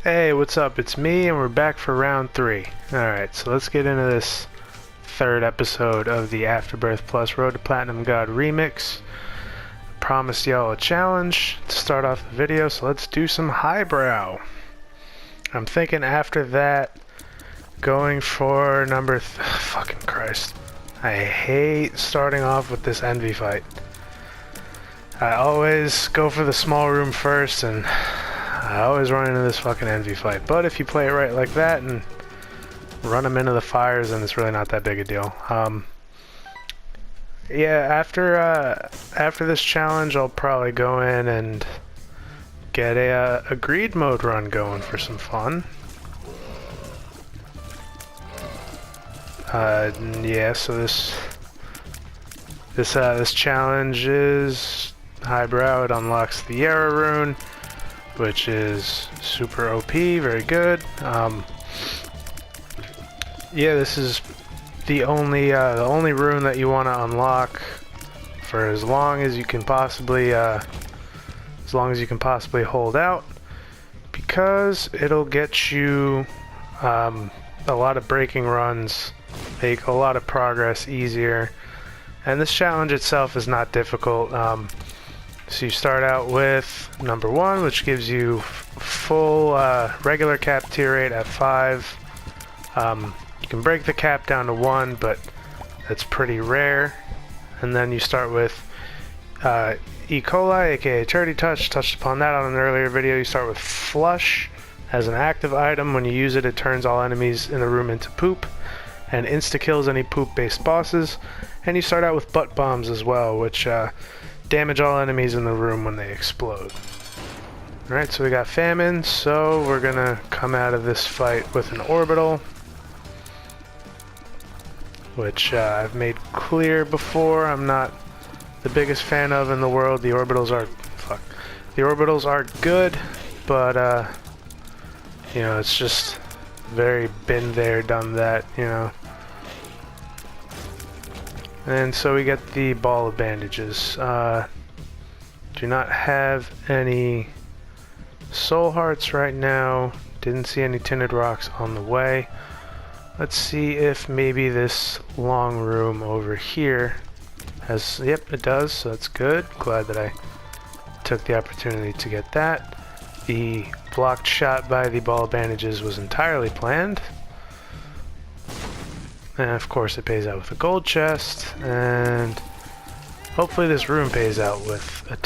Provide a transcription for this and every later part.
Hey, what's up? It's me, and we're back for round 3. Alright, so let's get into this third episode of the Afterbirth Plus Road to Platinum God remix. Promised y'all a challenge to start off the video, so let's do some highbrow. I'm thinking after that, going for fucking Christ. I hate starting off with this envy fight. I always go for the small room first, and I always run into this fucking envy fight. But if you play it right like that and run them into the fires, then it's really not that big a deal. Yeah, after this challenge, I'll probably go in and get a greed mode run going for some fun. Yeah, so this challenge is highbrow. It unlocks the Yara rune, which is super OP, very good. Yeah, this is the only rune that you want to unlock for as long as you can possibly hold out, because it'll get you a lot of breaking runs, make a lot of progress easier, and this challenge itself is not difficult. So you start out with number 1, which gives you full regular cap tier rate at 5. You can break the cap down to 1, but that's pretty rare. And then you start with E. coli, aka Charity Touch. Touched upon that on an earlier video. You start with Flush as an active item. When you use it, it turns all enemies in the room into poop and insta-kills any poop-based bosses. And you start out with Butt Bombs as well, which damage all enemies in the room when they explode. Alright, so we got Famine, so we're gonna come out of this fight with an Orbital, which I've made clear before I'm not the biggest fan of in the world. The Orbitals are good, but you know, it's just very been there, done that, you know. And so we get the ball of bandages. Do not have any soul hearts right now. Didn't see any tinted rocks on the way. Let's see if maybe this long room over here has... Yep, it does, so that's good. Glad that I took the opportunity to get that. The blocked shot by the ball of bandages was entirely planned. And of course it pays out with a gold chest, and hopefully this room pays out with a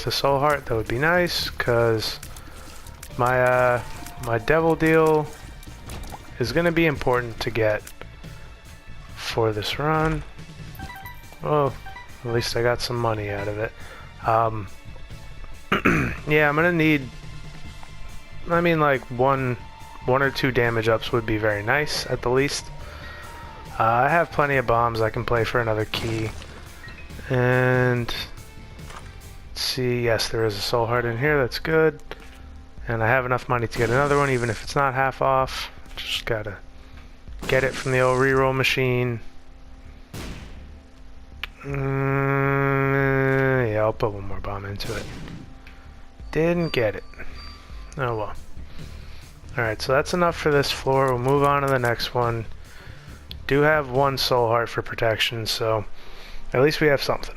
soul heart. That would be nice, because my devil deal is going to be important to get for this run. Well, at least I got some money out of it. Yeah, I'm going to need, I mean, like one or two damage ups would be very nice at the least. I have plenty of bombs. I can play for another key. And let's see, yes, there is a soul heart in here. That's good. And I have enough money to get another one, even if it's not half off. Just gotta get it from the old reroll machine. Yeah, I'll put one more bomb into it. Didn't get it. Oh well. Alright, so that's enough for this floor. We'll move on to the next one. Do have one soul heart for protection, so at least we have something.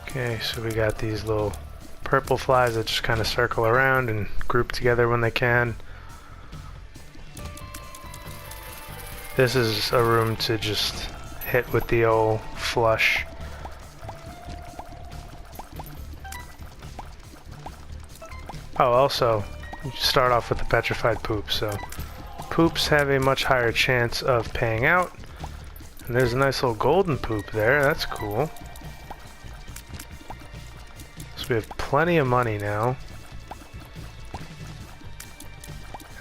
Okay, so we got these little purple flies that just kind of circle around and group together when they can. This is a room to just hit with the old flush. Oh, also, you start off with the petrified poop, so poops have a much higher chance of paying out. And there's a nice little golden poop there, that's cool. So we have plenty of money now.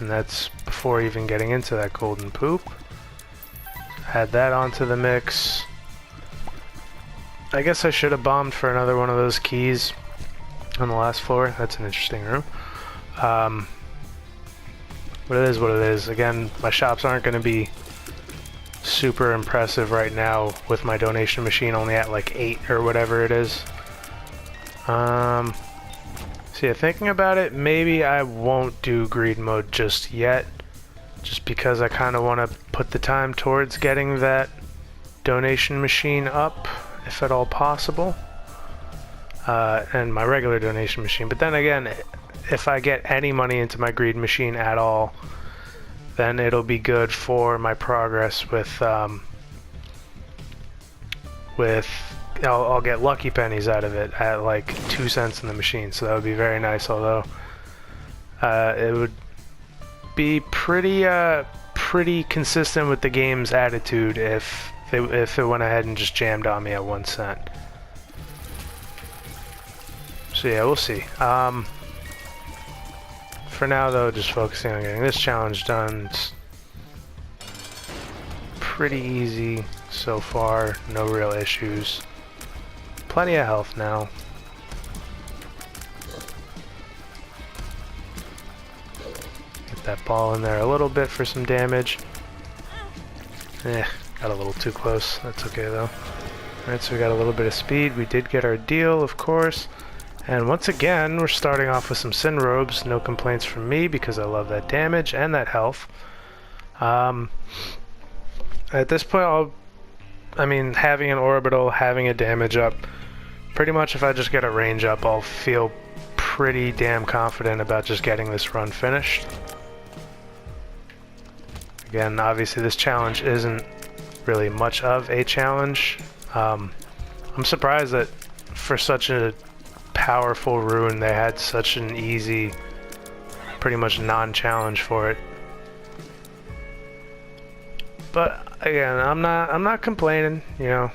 And that's before even getting into that golden poop. Add that onto the mix. I guess I should have bombed for another one of those keys on the last floor. That's an interesting room. But it is what it is. Again, my shops aren't going to be super impressive right now with my donation machine only at like 8 or whatever it is. So yeah, thinking about it, maybe I won't do greed mode just yet, just because I kind of want to put the time towards getting that donation machine up, if at all possible, and my regular donation machine. But then again, if I get any money into my greed machine at all, then it'll be good for my progress with I'll get lucky pennies out of it at like 2 cents in the machine, so that would be very nice. Although it would be pretty consistent with the game's attitude if it went ahead and just jammed on me at 1 cent. So yeah, we'll see. For now though, just focusing on getting this challenge done. It's pretty easy so far, no real issues. Plenty of health now. Get that ball in there a little bit for some damage. Got a little too close. That's okay though. Alright, so we got a little bit of speed. We did get our deal, of course. And once again, we're starting off with some Sin Robes. No complaints from me because I love that damage and that health. At this point, having an orbital, having a damage up, pretty much if I just get a range up, I'll feel pretty damn confident about just getting this run finished. Again, obviously this challenge isn't really much of a challenge. I'm surprised that for such a powerful rune they had such an easy, pretty much non-challenge for it. But again, I'm not complaining, you know.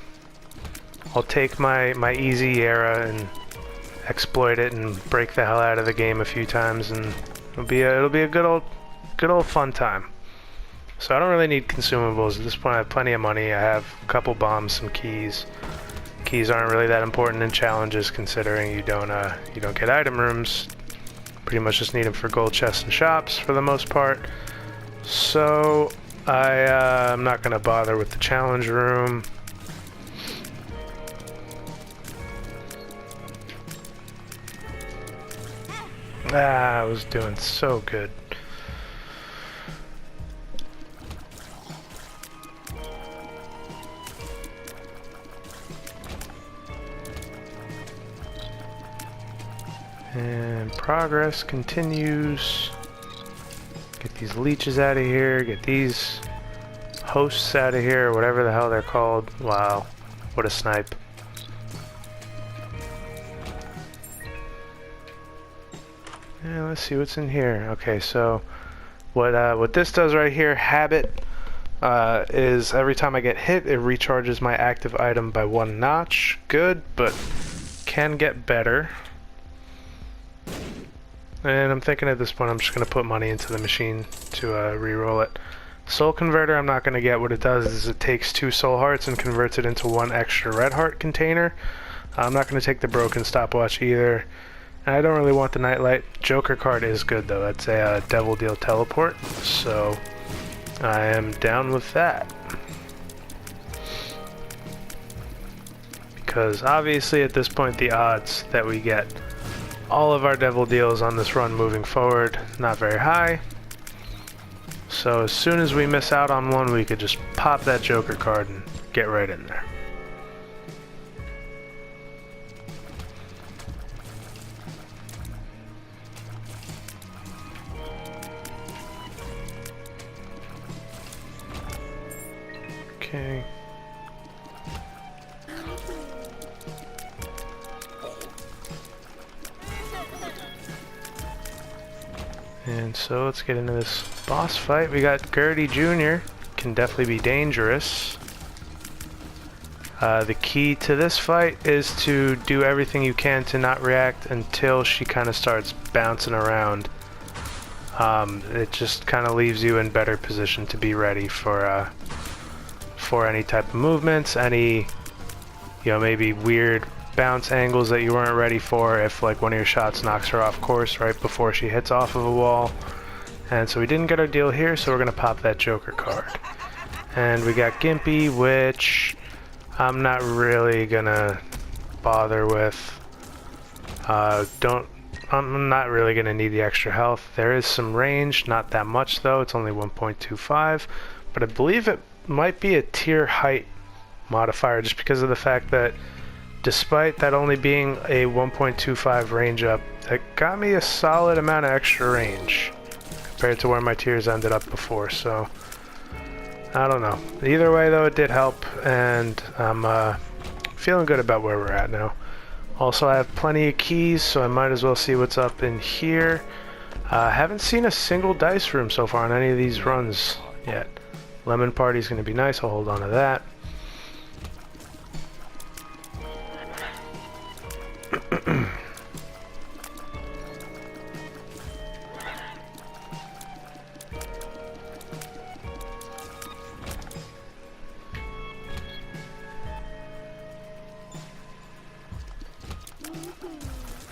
I'll take my easy era and exploit it and break the hell out of the game a few times, and it'll be a good old fun time. So I don't really need consumables at this point. I have plenty of money. I have a couple bombs, some keys. Keys aren't really that important in challenges, considering you don't get item rooms. Pretty much just need them for gold chests and shops for the most part. So I'm not gonna bother with the challenge room. I was doing so good. And progress continues. Get these leeches out of here, get these hosts out of here, whatever the hell they're called. Wow, what a snipe. And let's see what's in here. Okay, so what this does right here, habit, is every time I get hit, it recharges my active item by 1 notch. Good, but can get better. And I'm thinking at this point I'm just going to put money into the machine to re-roll it. Soul Converter I'm not going to get. What it does is it takes 2 soul hearts and converts it into 1 extra red heart container. I'm not going to take the broken stopwatch either. And I don't really want the Nightlight. Joker card is good though. That's a Devil Deal teleport. So I am down with that. Because obviously at this point the odds that we get all of our devil deals on this run moving forward, not very high. So as soon as we miss out on one, we could just pop that Joker card and get right in there. Okay. And so let's get into this boss fight. We got Gertie Jr. Can definitely be dangerous. The key to this fight is to do everything you can to not react until she kind of starts bouncing around. It just kind of leaves you in better position to be ready for any type of movements, any, maybe weird bounce angles that you weren't ready for if like one of your shots knocks her off course right before she hits off of a wall. And so we didn't get our deal here, so we're going to pop that Joker card. And we got Gimpy, which I'm not really gonna bother with. I'm not really gonna need the extra health. There is some range, not that much though. It's only 1.25, but I believe it might be a tier height modifier just because of the fact that despite that only being a 1.25 range up, it got me a solid amount of extra range compared to where my tiers ended up before, so I don't know. Either way though, it did help, and I'm feeling good about where we're at now. Also, I have plenty of keys, so I might as well see what's up in here. Haven't seen a single dice room so far on any of these runs yet. Lemon Party's going to be nice, I'll hold on to that.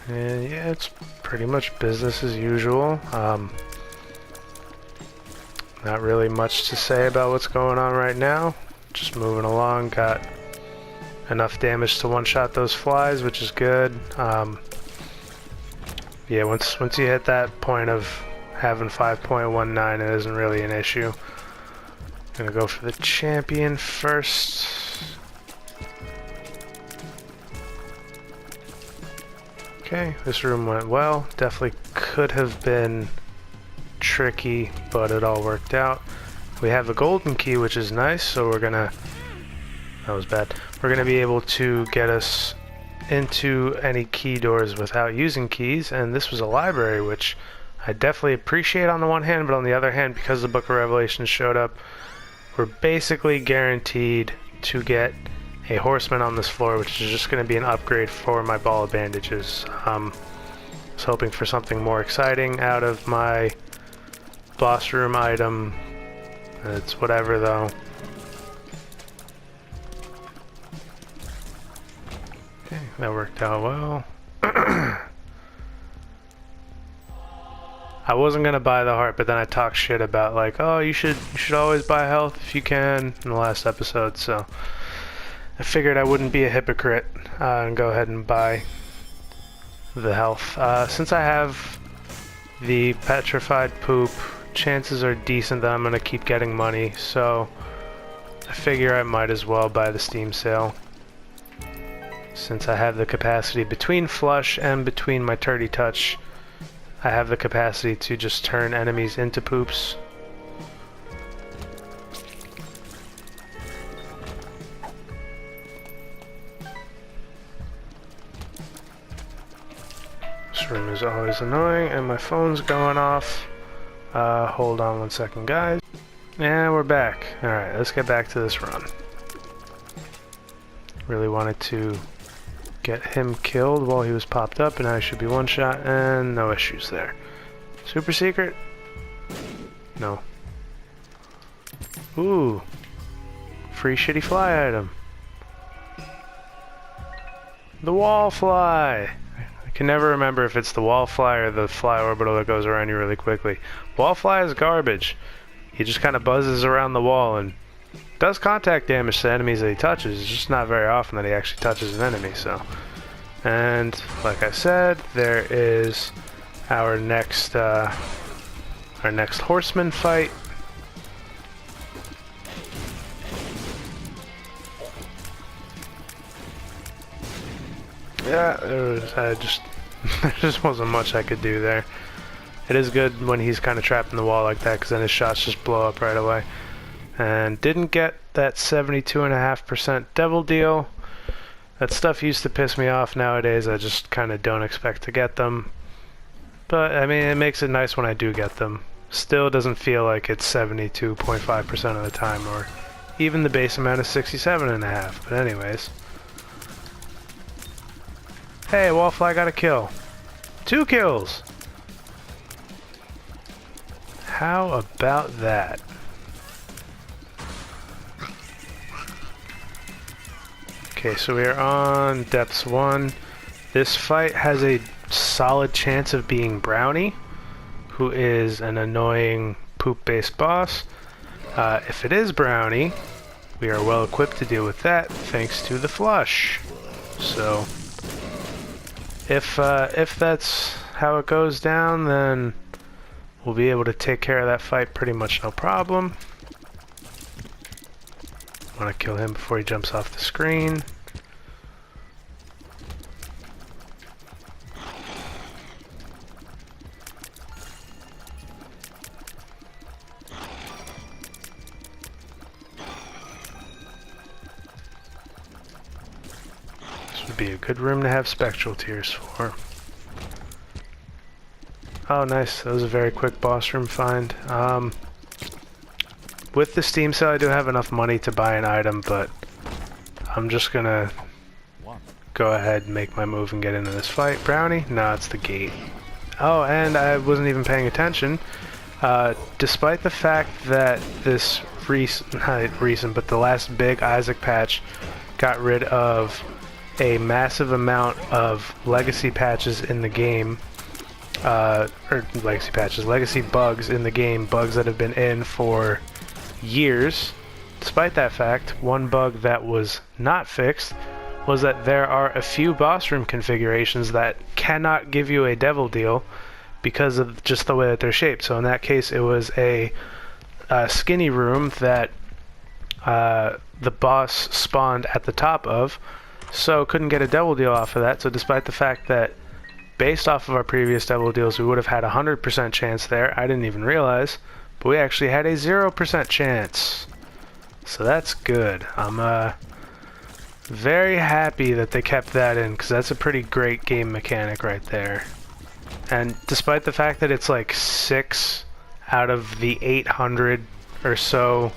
And yeah, it's pretty much business as usual. Not really much to say about what's going on right now. Just moving along, got enough damage to one-shot those flies, which is good. Yeah, once you hit that point of having 5.19, it isn't really an issue. Gonna go for the champion first. Okay, this room went well. Definitely could have been tricky, but it all worked out. We have a golden key, which is nice, so we're gonna... That was bad. We're gonna be able to get us into any key doors without using keys, and this was a library, which I definitely appreciate on the one hand, but on the other hand, because the Book of Revelation showed up, we're basically guaranteed to get a horseman on this floor, which is just going to be an upgrade for my ball of bandages. I was hoping for something more exciting out of my boss room item. It's whatever though. Okay, that worked out well. I wasn't gonna buy the heart, but then I talked shit about like, oh, you should always buy health if you can in the last episode, so I figured I wouldn't be a hypocrite and go ahead and buy the health. Since I have the petrified poop, chances are decent that I'm gonna keep getting money, so I figure I might as well buy the Steam sale. Since I have the capacity between flush and between my Turdy Touch, I have the capacity to just turn enemies into poops. This room is always annoying, and my phone's going off. Hold on one second, guys. And we're back. Alright, let's get back to this run. Really wanted to get him killed while he was popped up, and I should be one shot, and no issues there. Super secret? No. Ooh. Free shitty fly item. The wall fly! I can never remember if it's the wall fly or the fly orbital that goes around you really quickly. Wall fly is garbage. He just kind of buzzes around the wall and does contact damage to enemies that he touches. It's just not very often that he actually touches an enemy, so. And like I said, there is our next horseman fight. Yeah, there just wasn't much I could do there. It is good when he's kind of trapped in the wall like that, because then his shots just blow up right away. And didn't get that 72.5% devil deal. That stuff used to piss me off. Nowadays I just kind of don't expect to get them. But I mean, it makes it nice when I do get them. Still doesn't feel like it's 72.5% of the time, or even the base amount is 67.5. But anyways. Hey, Wallfly got a kill. 2 kills! How about that? Okay, so we are on Depths 1. This fight has a solid chance of being Brownie, who is an annoying poop-based boss. If it is Brownie, we are well equipped to deal with that thanks to the flush. So if that's how it goes down, then we'll be able to take care of that fight pretty much no problem. I want to kill him before he jumps off the screen. This would be a good room to have spectral tears for. Oh, nice. That was a very quick boss room find. With the Steam sale, I do have enough money to buy an item, but I'm just gonna go ahead and make my move and get into this fight. Brownie? No, it's the gate. Oh, and I wasn't even paying attention. Despite the fact that this not recent, but the last big Isaac patch got rid of a massive amount of legacy patches in the game, legacy bugs in the game, bugs that have been in for years. Despite that fact, one bug that was not fixed was that there are a few boss room configurations that cannot give you a devil deal because of just the way that they're shaped. So in that case, it was a skinny room that the boss spawned at the top of, so couldn't get a devil deal off of that. So despite the fact that based off of our previous devil deals we would have had a 100% chance there, I didn't even realize, but we actually had a 0% chance. So that's good. I'm very happy that they kept that in, because that's a pretty great game mechanic right there. And despite the fact that it's like 6 out of the 800 or so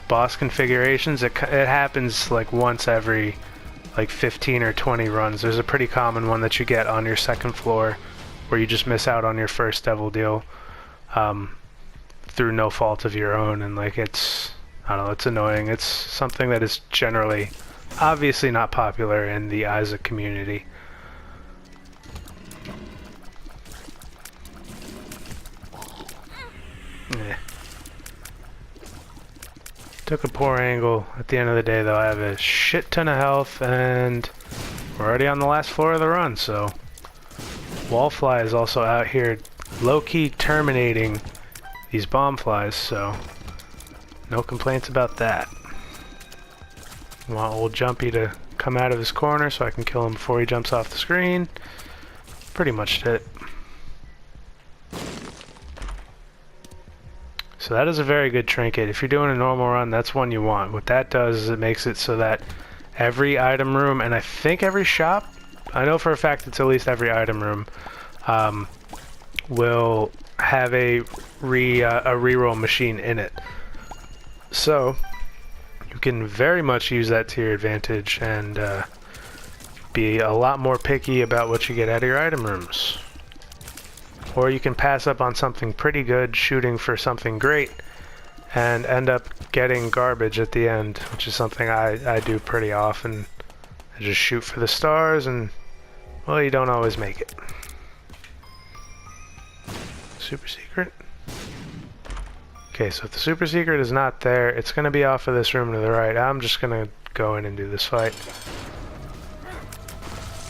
boss configurations, it happens like once every like 15 or 20 runs. There's a pretty common one that you get on your second floor where you just miss out on your first devil deal through no fault of your own, and like it's, I don't know, it's annoying. It's something that is generally obviously not popular in the Isaac community. Took a poor angle. At the end of the day, though, I have a shit ton of health, and we're already on the last floor of the run, so Wallfly is also out here low-key terminating these bomb flies, so no complaints about that. I want old Jumpy to come out of his corner so I can kill him before he jumps off the screen. Pretty much it. So that is a very good trinket. If you're doing a normal run, that's one you want. What that does is it makes it so that every item room, and I think every shop, I know for a fact it's at least every item room, will have a reroll machine in it. So you can very much use that to your advantage and be a lot more picky about what you get out of your item rooms. Or you can pass up on something pretty good, shooting for something great, and end up getting garbage at the end, which is something I do pretty often. I just shoot for the stars, and, well, you don't always make it. Super secret? Okay, so if the super secret is not there, it's going to be off of this room to the right. I'm just going to go in and do this fight.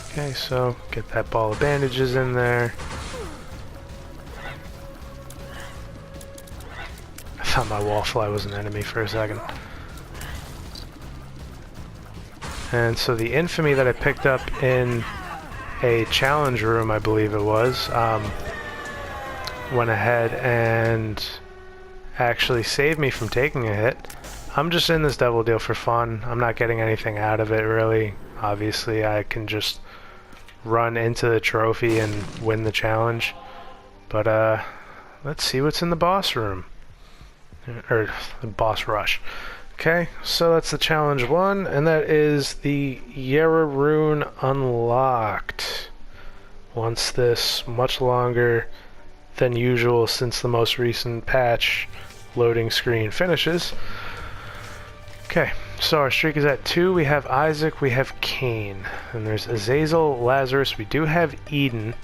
Okay, so get that ball of bandages in there. I thought my wallfly was an enemy for a second. And so the infamy that I picked up in a challenge room, I believe it was, went ahead and actually saved me from taking a hit. I'm just in this devil deal for fun. I'm not getting anything out of it, really. Obviously, I can just run into the trophy and win the challenge. But, let's see what's in the boss room. Or the boss rush. Okay, so that's the challenge 1, and that is the Yera rune unlocked. Once this much longer than usual since the most recent patch loading screen finishes. Okay, so our streak is at 2. We have Isaac, we have Cain, and there's Azazel, Lazarus. We do have Eden.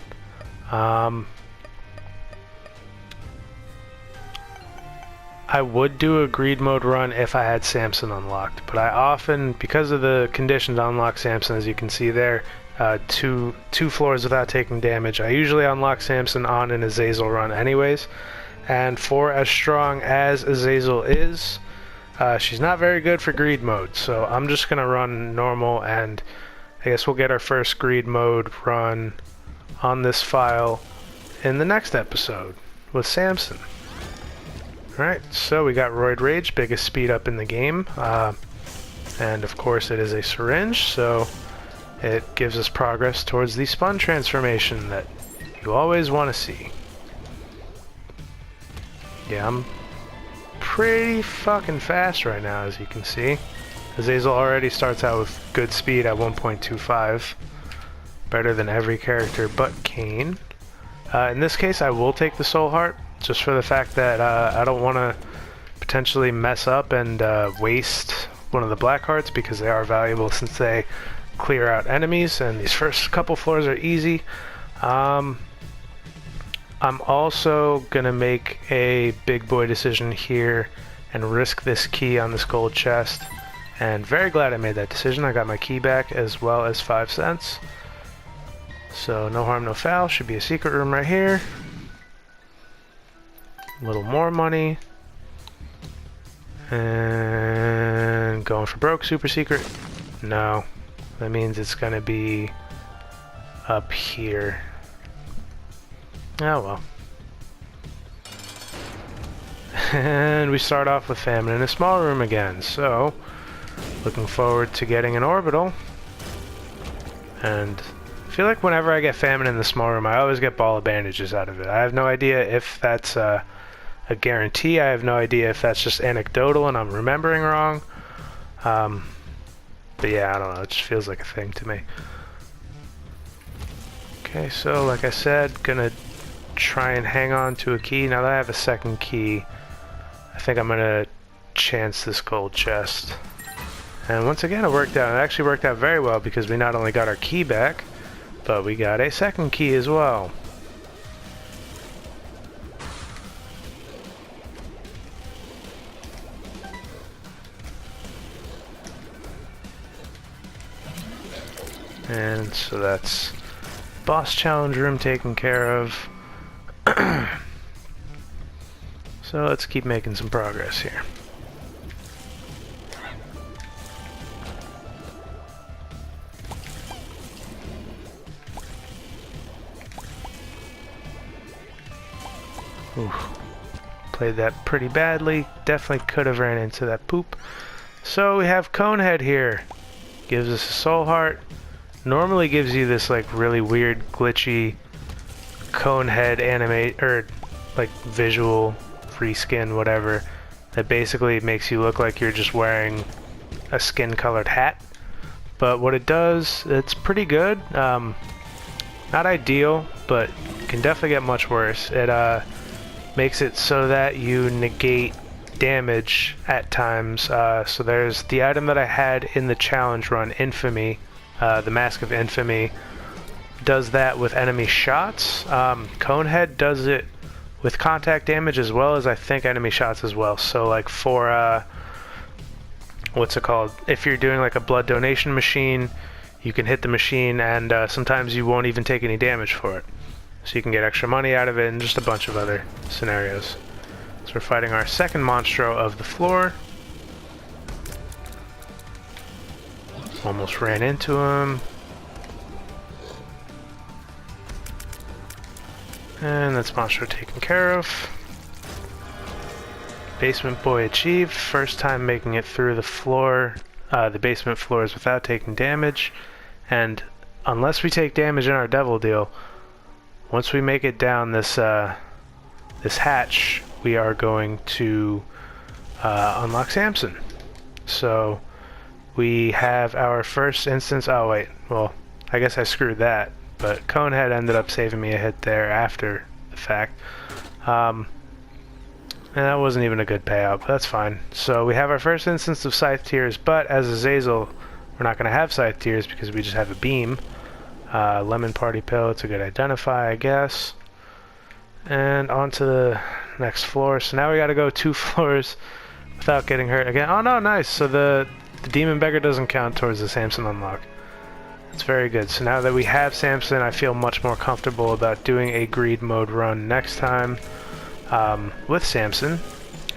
I would do a greed mode run if I had Samson unlocked, but I often, because of the condition to unlock Samson, as you can see there, two floors without taking damage, I usually unlock Samson on an Azazel run anyways, and for as strong as Azazel is, she's not very good for greed mode, so I'm just going to run normal, and I guess we'll get our first greed mode run on this file in the next episode with Samson. Alright, so we got Roid Rage, biggest speed up in the game, and of course it is a syringe, so it gives us progress towards the Spun transformation that you always want to see. Yeah, I'm pretty fucking fast right now, as you can see. Azazel already starts out with good speed at 1.25, better than every character but Cain. In this case, I will take the Soul Heart, just for the fact that I don't want to potentially mess up and waste one of the black hearts, because they are valuable since they clear out enemies, and these first couple floors are easy. I'm also going to make a big boy decision here and risk this key on this gold chest, and very glad I made that decision. I got my key back as well as 5 cents. So no harm, no foul. Should be a secret room right here. A little more money. And going for broke, super secret. No. That means it's going to be up here. Oh well. And we start off with Famine in a small room again. So, looking forward to getting an orbital. And I feel like whenever I get Famine in the small room, I always get Ball of Bandages out of it. I have no idea if that's a guarantee. I have no idea if that's just anecdotal and I'm remembering wrong. But yeah, I don't know. It just feels like a thing to me. Okay, so like I said, gonna try and hang on to a key. Now that I have a second key, I think I'm gonna chance this gold chest. And once again, it worked out. It actually worked out very well because we not only got our key back, but we got a second key as well. And so that's boss challenge room taken care of. So let's keep making some progress here. Oof. Played that pretty badly. Definitely could have ran into that poop. So we have Conehead here. Gives us a soul heart. Normally gives you this like really weird glitchy Conehead animate or like visual reskin whatever that basically makes you look like you're just wearing a skin colored hat. But what it does, it's pretty good. Not ideal, but can definitely get much worse. It makes it so that you negate damage at times. So there's the item that I had in the challenge run, Infamy, the Mask of Infamy, does that with enemy shots. Conehead does it with contact damage as well as I think enemy shots as well. So like for what's it called? If you're doing like a blood donation machine, you can hit the machine and sometimes you won't even take any damage for it. So you can get extra money out of it and just a bunch of other scenarios. So we're fighting our second monstro of the floor. Almost ran into him. And that's monstro taken care of. Basement boy achieved. First time making it through the floor, the basement floors without taking damage. And unless we take damage in our devil deal, once we make it down this this hatch, we are going to unlock Samson. So we have our first instance. Oh wait, well I guess I screwed that. But Conehead ended up saving me a hit there after the fact. And that wasn't even a good payout, but that's fine. So we have our first instance of Scythe Tears, but as Azazel, we're not going to have Scythe Tears because we just have a beam. Lemon Party Pill, it's a good identify, I guess. And on to the next floor. So now we gotta go 2 floors without getting hurt again. Oh no, nice. So the Demon Beggar doesn't count towards the Samson unlock. It's very good. So now that we have Samson, I feel much more comfortable about doing a greed mode run next time with Samson,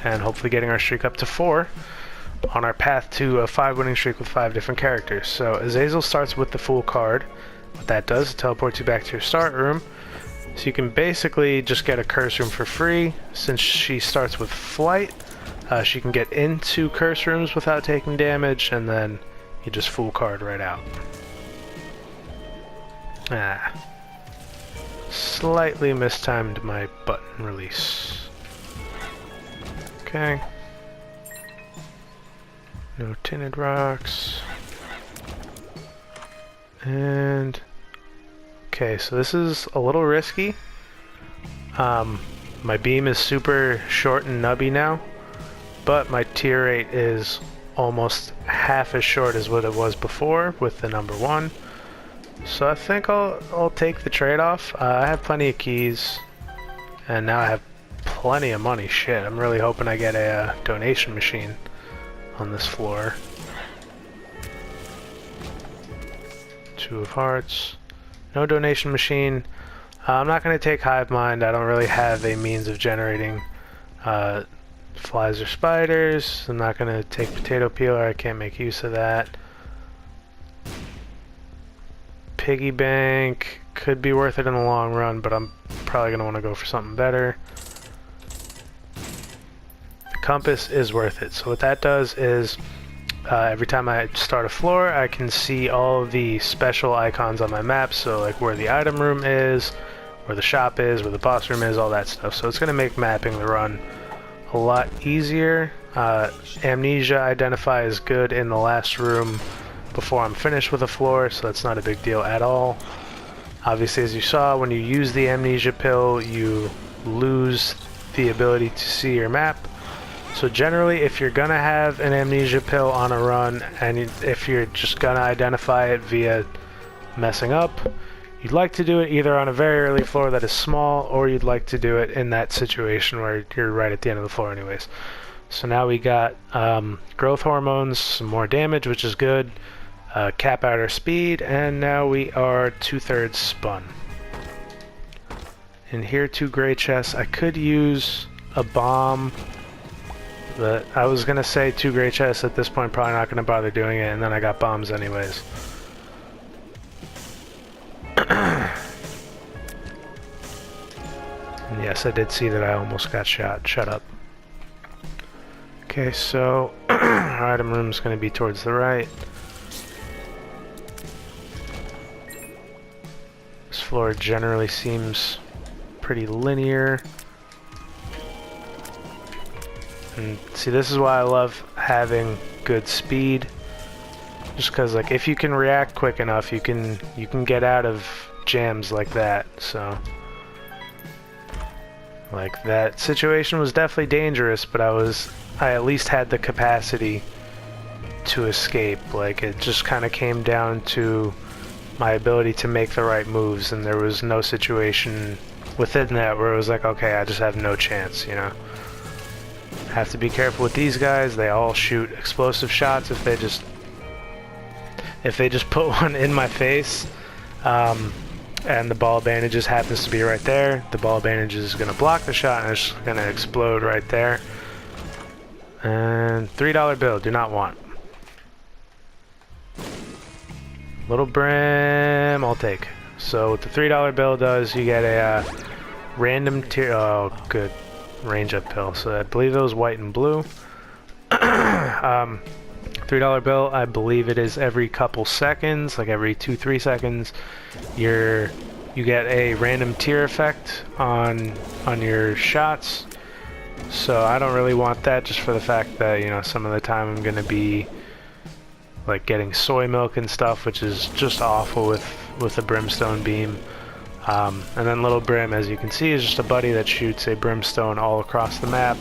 and hopefully getting our streak up to 4 on our path to a 5 winning streak with 5 different characters. So Azazel starts with the Fool card. What that does, it teleports you back to your start room. So you can basically just get a curse room for free. Since she starts with Flight, she can get into curse rooms without taking damage, and then you just Fool card right out. Slightly mistimed my button release. Okay. No tinted rocks. And okay, so this is a little risky. My beam is super short and nubby now, but my tier rate is almost half as short as what it was before with the number 1. So I think I'll take the trade-off. I have plenty of keys, and now I have plenty of money. Shit, I'm really hoping I get a donation machine on this floor. 2 of hearts. No donation machine. I'm not going to take Hive Mind. I don't really have a means of generating flies or spiders. I'm not going to take Potato Peeler. I can't make use of that. Piggy Bank could be worth it in the long run, but I'm probably going to want to go for something better. The Compass is worth it. So what that does is every time I start a floor, I can see all of the special icons on my map, so like where the item room is, where the shop is, where the boss room is, all that stuff. So it's going to make mapping the run a lot easier. Amnesia Identify is good in the last room before I'm finished with a floor, so that's not a big deal at all. Obviously, as you saw, when you use the Amnesia pill, you lose the ability to see your map. So generally, if you're gonna have an Amnesia pill on a run, and if you're just gonna identify it via messing up, you'd like to do it either on a very early floor that is small, or you'd like to do it in that situation where you're right at the end of the floor anyways. So now we got growth hormones, some more damage, which is good, cap out our speed, and now we are 2/3 spun. And here 2 gray chests. I could use a bomb, but I was gonna say 2 gray chests at this point, probably not gonna bother doing it, and then I got bombs anyways. And yes, I did see that I almost got shot. Shut up. Okay, so our item room is going to be towards the right. This floor generally seems pretty linear. And see, this is why I love having good speed. Just because, like, if you can react quick enough, you can get out of jams like that. So, like, that situation was definitely dangerous, but I at least had the capacity to escape. Like, it just kind of came down to my ability to make the right moves, and there was no situation within that where it was like, okay, I just have no chance, you know. Have to be careful with these guys. They all shoot explosive shots if they just put one in my face, and the ball bandage just happens to be right there. The ball bandage is going to block the shot, and it's going to explode right there. And $3 bill, do not want. Little brim, I'll take. So what the $3 bill does, you get a random tier. Oh, good. Range up pill. So I believe it was white and blue. $3 bill, I believe it is every couple seconds, like every 2-3 seconds, you get a random tier effect on your shots. So I don't really want that, just for the fact that, you know, some of the time I'm gonna be like getting soy milk and stuff, which is just awful with a brimstone beam. And then Little Brim, as you can see, is just a buddy that shoots a brimstone all across the map.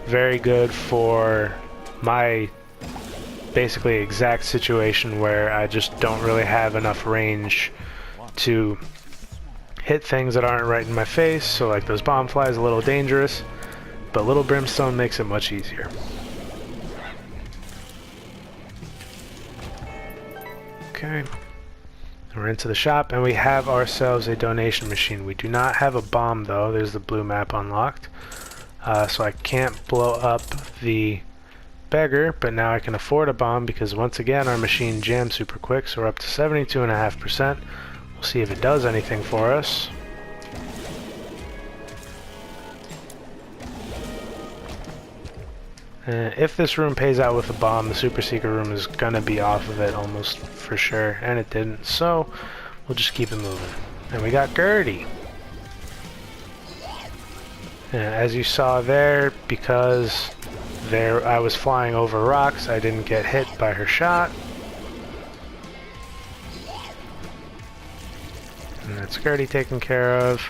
Very good for my basically exact situation where I just don't really have enough range to hit things that aren't right in my face. So like those bomb flies, a little dangerous. but little brimstone makes it much easier. Okay, we're into the shop, and we have ourselves a donation machine. We do not have a bomb, though. There's the blue map unlocked. So I can't blow up the beggar, but now I can afford a bomb because, once again, our machine jammed super quick, so we're up to 72.5%. We'll see if it does anything for us. If this room pays out with a bomb, the super secret room is gonna be off of it almost for sure, and it didn't, so we'll just keep it moving. And we got Gertie. And as you saw there, because I was flying over rocks, I didn't get hit by her shot. And that's Gertie taken care of.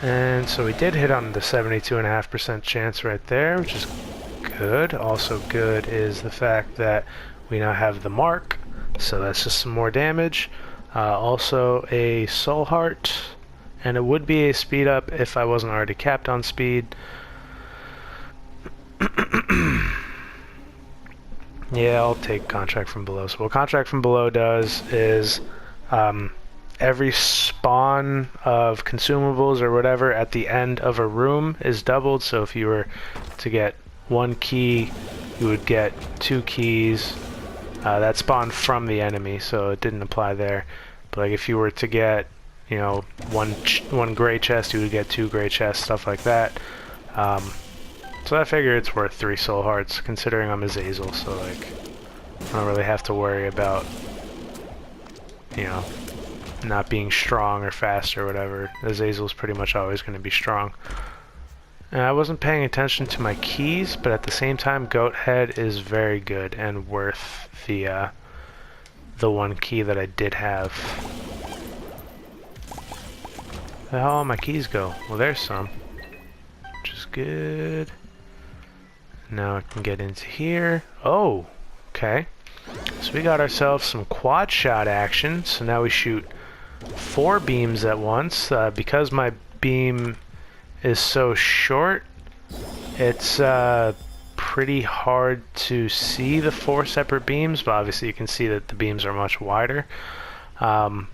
And so we did hit on the 72.5% chance right there, which is good. Also good is the fact that we now have the mark, so that's just some more damage. Also a soul heart, and it would be a speed up if I wasn't already capped on speed. Yeah, I'll take contract from below. So what contract from below does is every spawn of consumables or whatever at the end of a room is doubled. So if you were to get 1 key, you would get 2 keys. That spawned from the enemy, so it didn't apply there. But like if you were to get, you know, one gray chest, you would get 2 gray chests, stuff like that. So I figure it's worth 3 soul hearts, considering I'm a Gazoozle, so like I don't really have to worry about, you know, not being strong or fast or whatever. The Gazoozle's pretty much always going to be strong. And I wasn't paying attention to my keys, but at the same time, Goat Head is very good and worth the 1 key that I did have. Where the hell all my keys go? Well, there's some, which is good. Now I can get into here. Oh, okay. So we got ourselves some quad shot action. So now we shoot 4 beams at once. Because my beam is so short, it's pretty hard to see the 4 separate beams, but obviously you can see that the beams are much wider. It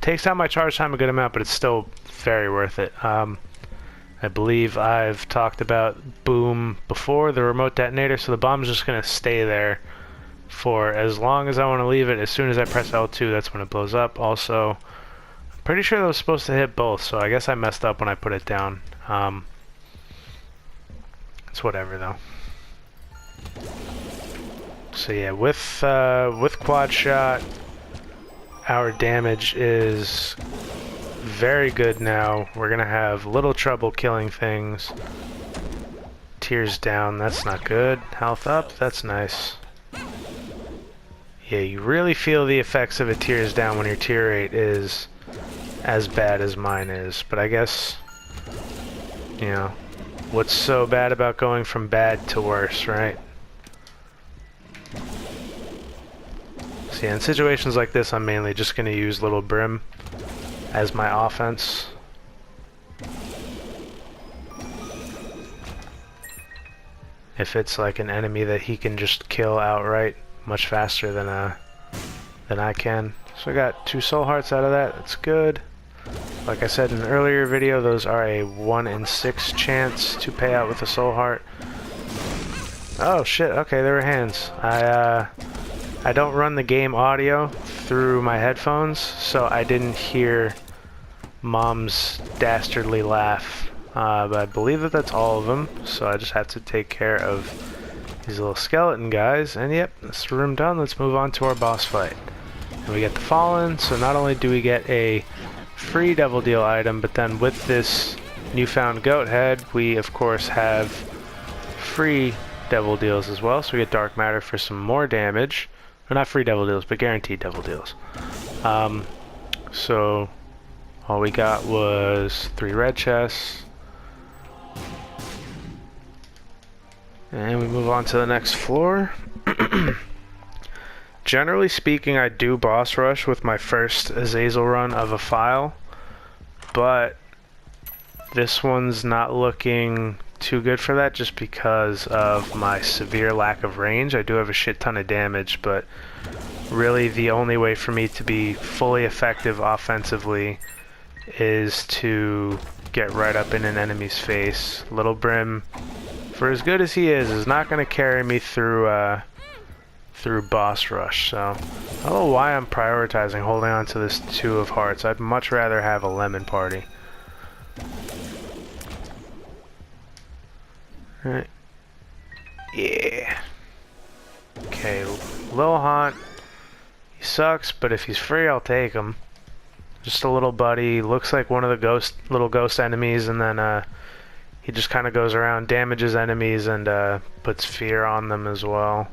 takes out my charge time a good amount, but it's still very worth it. I believe I've talked about Boom before, the remote detonator, so the bomb's just going to stay there for as long as I want to leave it. As soon as I press L2, that's when it blows up. Also, I'm pretty sure that was supposed to hit both, so I guess I messed up when I put it down. It's whatever though. So yeah, with quad shot, our damage is very good now. We're gonna have little trouble killing things. Tears down, that's not good. Health up, that's nice. Yeah, you really feel the effects of a tears down when your tear rate is as bad as mine is. But I guess, you know, what's so bad about going from bad to worse, right? So yeah, in situations like this, I'm mainly just going to use Little Brim as my offense. If it's like an enemy that he can just kill outright much faster than I can. So I got 2 soul hearts out of that, that's good. Like I said in an earlier video, those are a 1 in 6 chance to pay out with a soul heart. Oh shit, okay, there were hands. I don't run the game audio through my headphones, so I didn't hear Mom's dastardly laugh. But I believe that that's all of them, so I just have to take care of these little skeleton guys. And yep, that's the room done. Let's move on to our boss fight. And we get the Fallen, so not only do we get a free Devil Deal item, but then with this newfound Goat Head, we of course have free Devil Deals as well. So we get Dark Matter for some more damage. Or not free Devil Deals, but guaranteed Devil Deals. So all we got was 3 red chests. And we move on to the next floor. Generally speaking, I do boss rush with my first Gazoozle run of a file, but this one's not looking too good for that just because of my severe lack of range. I do have a shit ton of damage, but really the only way for me to be fully effective offensively is to get right up in an enemy's face. Little Brim, for as good as he is not going to carry me through through boss rush. So I don't know why I'm prioritizing holding on to this 2 of hearts. I'd much rather have a lemon party. Alright. Yeah. Okay, Lil Haunt. He sucks, but if he's free, I'll take him. Just a little buddy. Looks like one of the little ghost enemies, and then he just kind of goes around, damages enemies, and puts fear on them as well.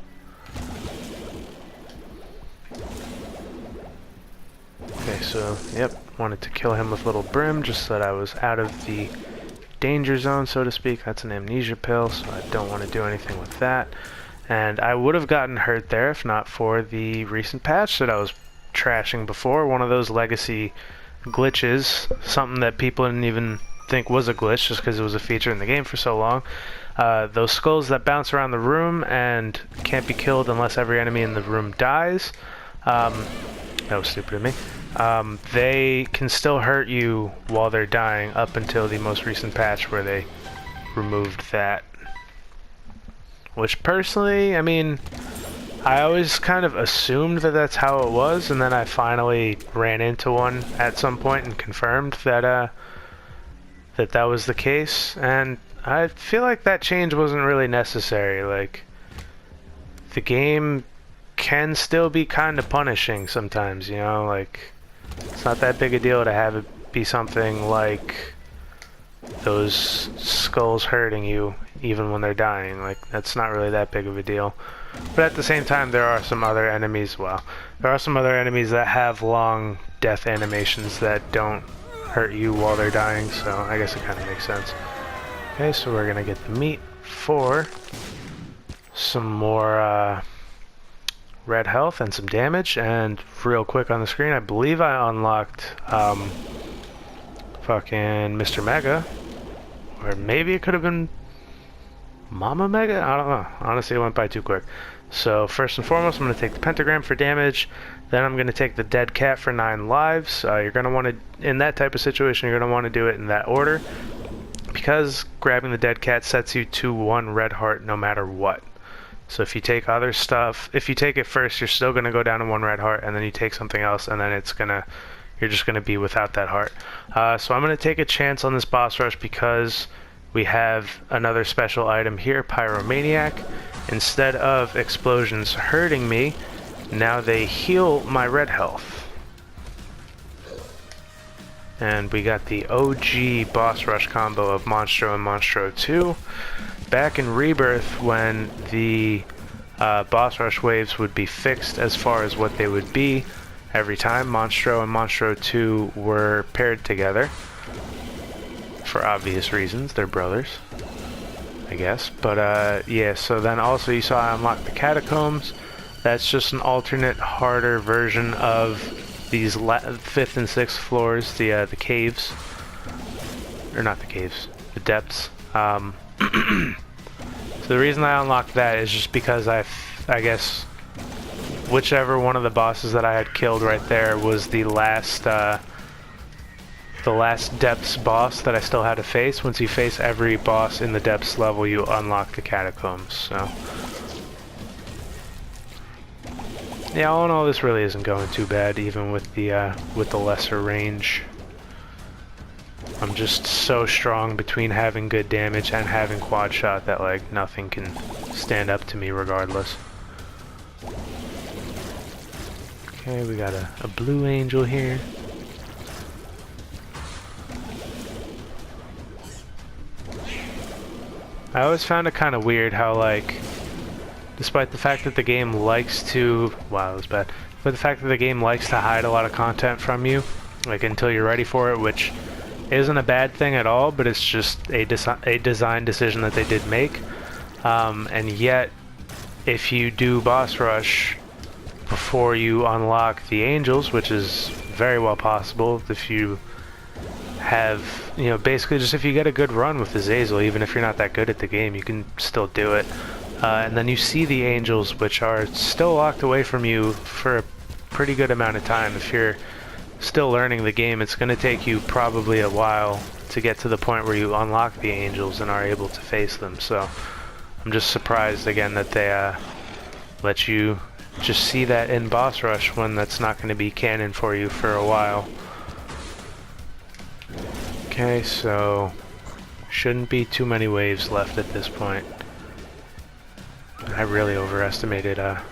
Okay, so, yep, wanted to kill him with Little Brim, just so that I was out of the danger zone, so to speak. That's an amnesia pill, so I don't want to do anything with that. And I would have gotten hurt there if not for the recent patch that I was trashing before. One of those legacy glitches, something that people didn't even think was a glitch just because it was a feature in the game for so long. Those skulls that bounce around the room and can't be killed unless every enemy in the room dies. That was stupid of me. They can still hurt you while they're dying up until the most recent patch where they removed that. Which personally, I mean, I always kind of assumed that that's how it was, and then I finally ran into one at some point and confirmed that that was the case, and I feel like that change wasn't really necessary. Like, the game can still be kind of punishing sometimes, you know, like, it's not that big a deal to have it be something like those skulls hurting you even when they're dying. Like, that's not really that big of a deal. But at the same time, there are some other enemies, that have long death animations that don't hurt you while they're dying, so I guess it kind of makes sense. Okay, so we're gonna get the meat for some more red health and some damage, and real quick on the screen, I believe I unlocked fucking Mr. Mega, or maybe it could have been Mama Mega? I don't know. Honestly, it went by too quick. So first and foremost, I'm going to take the pentagram for damage. Then I'm going to take the dead cat for 9 lives. You're going to want to, in that type of situation, you're going to want to do it in that order, because grabbing the dead cat sets you to 1 red heart no matter what. So if you take other stuff, if you take it first, you're still going to go down to 1 red heart, and then you take something else, and then you're just going to be without that heart. So I'm going to take a chance on this boss rush because we have another special item here, Pyromaniac. Instead of explosions hurting me, now they heal my red health. And we got the OG boss rush combo of Monstro and Monstro 2. Back in Rebirth, when the boss rush waves would be fixed as far as what they would be every time, Monstro and Monstro 2 were paired together. For obvious reasons, they're brothers, I guess. But yeah, so then also you saw I unlocked the catacombs. That's just an alternate, harder version of these 5th and 6th floors, the caves, or not the caves, the depths. So the reason I unlocked that is just because I guess whichever one of the bosses that I had killed right there was the last depths boss that I still had to face. Once you face every boss in the depths level, you unlock the catacombs. So yeah, all in all, this really isn't going too bad, even with the lesser range. I'm just so strong between having good damage and having quad shot that like nothing can stand up to me regardless. Okay, we got a blue angel here. I always found it kind of weird how, like, despite the fact that the game likes to, wow, that was bad, but the fact that the game likes to hide a lot of content from you, like, until you're ready for it, which isn't a bad thing at all, but it's just a design decision that they did make. And yet, if you do boss rush before you unlock the angels, which is very well possible if you have, you know, basically just if you get a good run with the Gazoozle, even if you're not that good at the game, you can still do it. And then you see the angels, which are still locked away from you for a pretty good amount of time. If you're still learning the game, it's going to take you probably a while to get to the point where you unlock the angels and are able to face them. So I'm just surprised again that they let you just see that in boss rush when that's not going to be canon for you for a while. Okay, so shouldn't be too many waves left at this point. I really overestimated or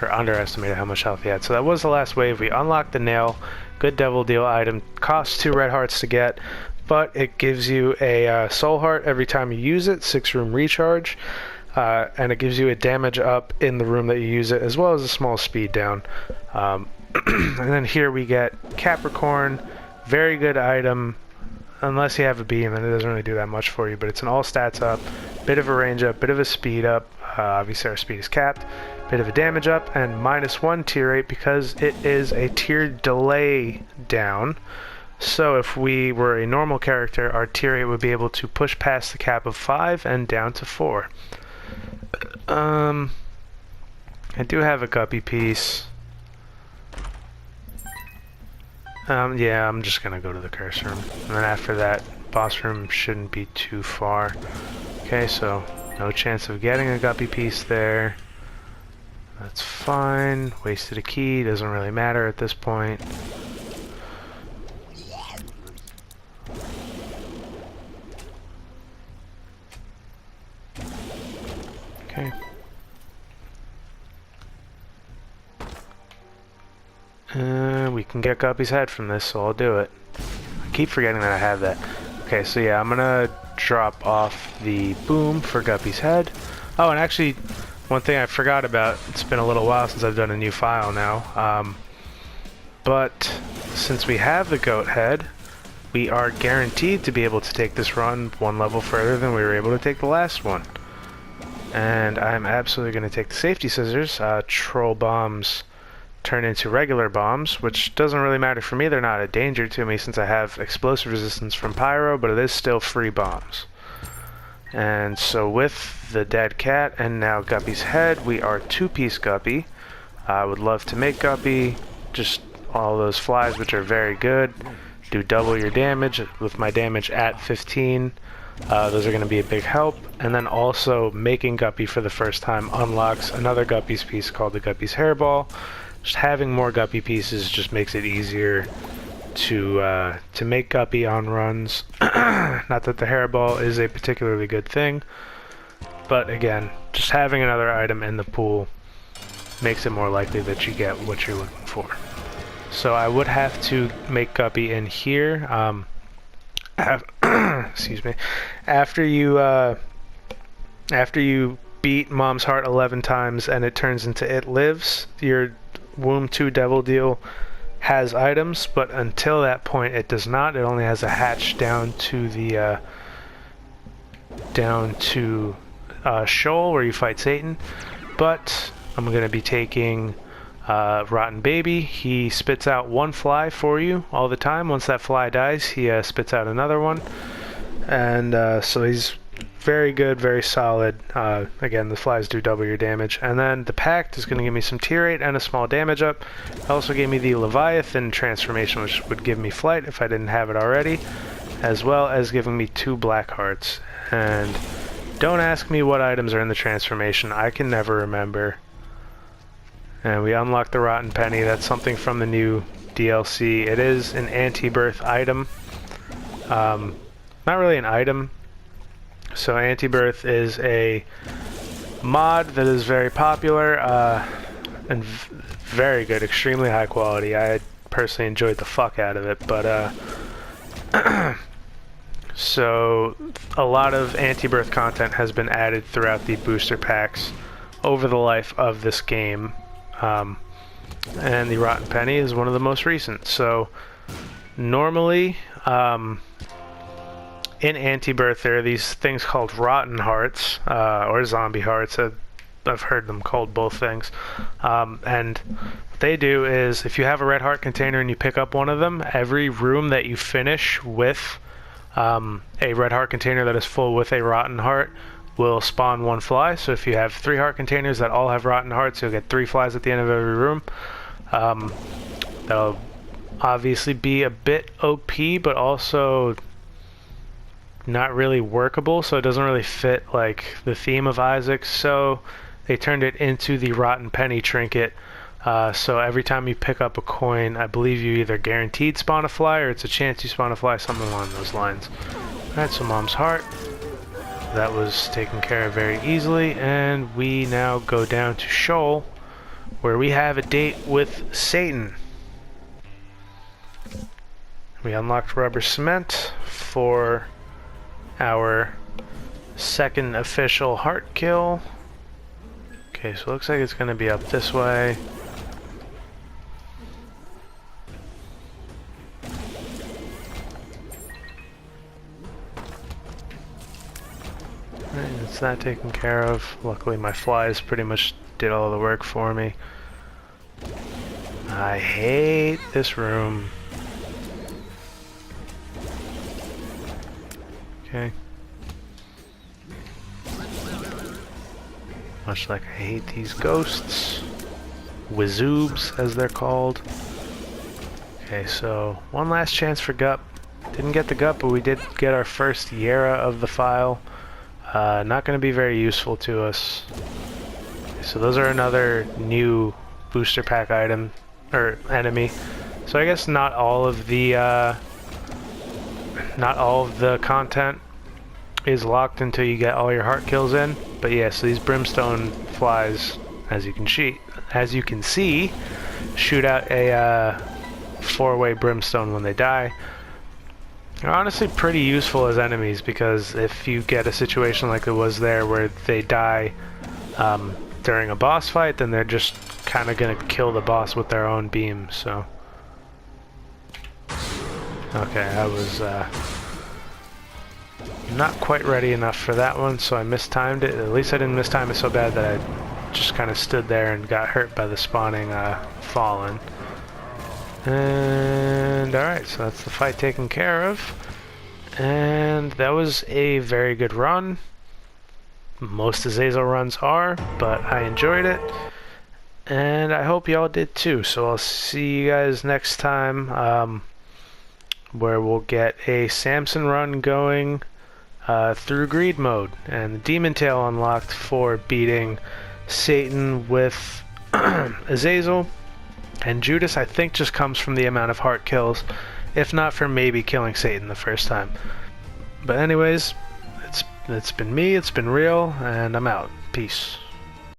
underestimated how much health he had. So that was the last wave. We unlocked the nail. Good devil deal item. Costs 2 red hearts to get, but it gives you a soul heart every time you use it. 6 room recharge. And it gives you a damage up in the room that you use it, as well as a small speed down. And then here we get Capricorn. Very good item. Unless you have a beam, and it doesn't really do that much for you, but it's an all stats up, bit of a range up, bit of a speed up. Obviously our speed is capped, bit of a damage up, and -1 tier rate because it is a tier delay down. So if we were a normal character, our tier rate would be able to push past the cap of 5 and down to 4. I do have a guppy piece. Yeah, I'm just gonna go to the curse room. And then after that, boss room shouldn't be too far. Okay, so no chance of getting a guppy piece there. That's fine. Wasted a key, doesn't really matter at this point. Okay. We can get Guppy's head from this, so I'll do it. I keep forgetting that I have that. Okay, so yeah, I'm gonna drop off the boom for Guppy's head. Oh, and actually, one thing I forgot about, it's been a little while since I've done a new file now, but since we have the goat head, we are guaranteed to be able to take this run 1 level further than we were able to take the last one. And I'm absolutely going to take the safety scissors. Troll bombs turn into regular bombs, which doesn't really matter for me. They're not a danger to me since I have explosive resistance from pyro, but it is still free bombs. And so with the dead cat and now Guppy's head, we are 2-piece Guppy. I would love to make Guppy, just all those flies, which are very good. Do double your damage with my damage at 15. Those are going to be a big help. And then also making Guppy for the first time unlocks another Guppy's piece called the Guppy's hairball. Just having more Guppy pieces just makes it easier to make Guppy on runs. Not that the hairball is a particularly good thing, but again, just having another item in the pool makes it more likely that you get what you're looking for. So I would have to make Guppy in here. Excuse me. After you beat Mom's Heart 11 times and it turns into It Lives, your Womb 2 Devil Deal has items, but until that point it does not. It only has a hatch down to the Shoal where you fight Satan. But I'm going to be taking Rotten Baby. He spits out 1 fly for you all the time. Once that fly dies, he spits out another one. And so he's very good, very solid. Again, the flies do double your damage. And then the Pact is going to give me some tier 8 and a small damage up. It also gave me the Leviathan transformation, which would give me flight if I didn't have it already, as well as giving me 2 black hearts. And don't ask me what items are in the transformation. I can never remember. And we unlocked the Rotten Penny. That's something from the new DLC. It is an anti-birth item. Not really an item. So anti-birth is a mod that is very popular and very good, extremely high quality. I personally enjoyed the fuck out of it, but so a lot of anti-birth content has been added throughout the booster packs over the life of this game. And the Rotten Penny is one of the most recent. So normally in Anti-Birth there are these things called Rotten Hearts or Zombie Hearts. I've heard them called both things. And what they do is, if you have a red heart container and you pick up one of them, every room that you finish with a red heart container that is full with a rotten heart will spawn one fly. So if you have 3 heart containers that all have rotten hearts, you'll get 3 flies at the end of every room. That'll obviously be a bit OP, but also not really workable, so it doesn't really fit like the theme of Isaac. So they turned it into the rotten penny trinket. So every time you pick up a coin, I believe you either guaranteed spawn a fly or it's a chance you spawn a fly, something along those lines. Alright, so Mom's heart. That was taken care of very easily, and we now go down to Shoal, where we have a date with Satan. We unlocked rubber cement for our second official heart kill. Okay, so it looks like it's going to be up this way. Alright, that's that taken care of. Luckily my flies pretty much did all the work for me. I hate this room. Okay. Much like I hate these ghosts. Wizoobs, as they're called. Okay, so one last chance for Gup. Didn't get the Gup, but we did get our first Yera of the file. Not going to be very useful to us. Okay, so those are another new booster pack item, or enemy. So I guess not all of the content is locked until you get all your heart kills in. But yeah, so these brimstone flies, as you can see, shoot out a 4-way brimstone when they die. They're honestly pretty useful as enemies, because if you get a situation like it was there where they die during a boss fight, then they're just kind of gonna kill the boss with their own beam. So okay, I was not quite ready enough for that one, so I mistimed it. At least I didn't mistime it so bad that I just kind of stood there and got hurt by the spawning Fallen. And alright, so that's the fight taken care of. And that was a very good run. Most Gazoozle runs are, but I enjoyed it. And I hope y'all did too. So I'll see you guys next time, where we'll get a Samson run going through greed mode, and the demon tail unlocked for beating Satan with Gazoozle. And Judas, I think, just comes from the amount of heart kills, if not for maybe killing Satan the first time. But anyways, it's been me, it's been real, and I'm out. Peace.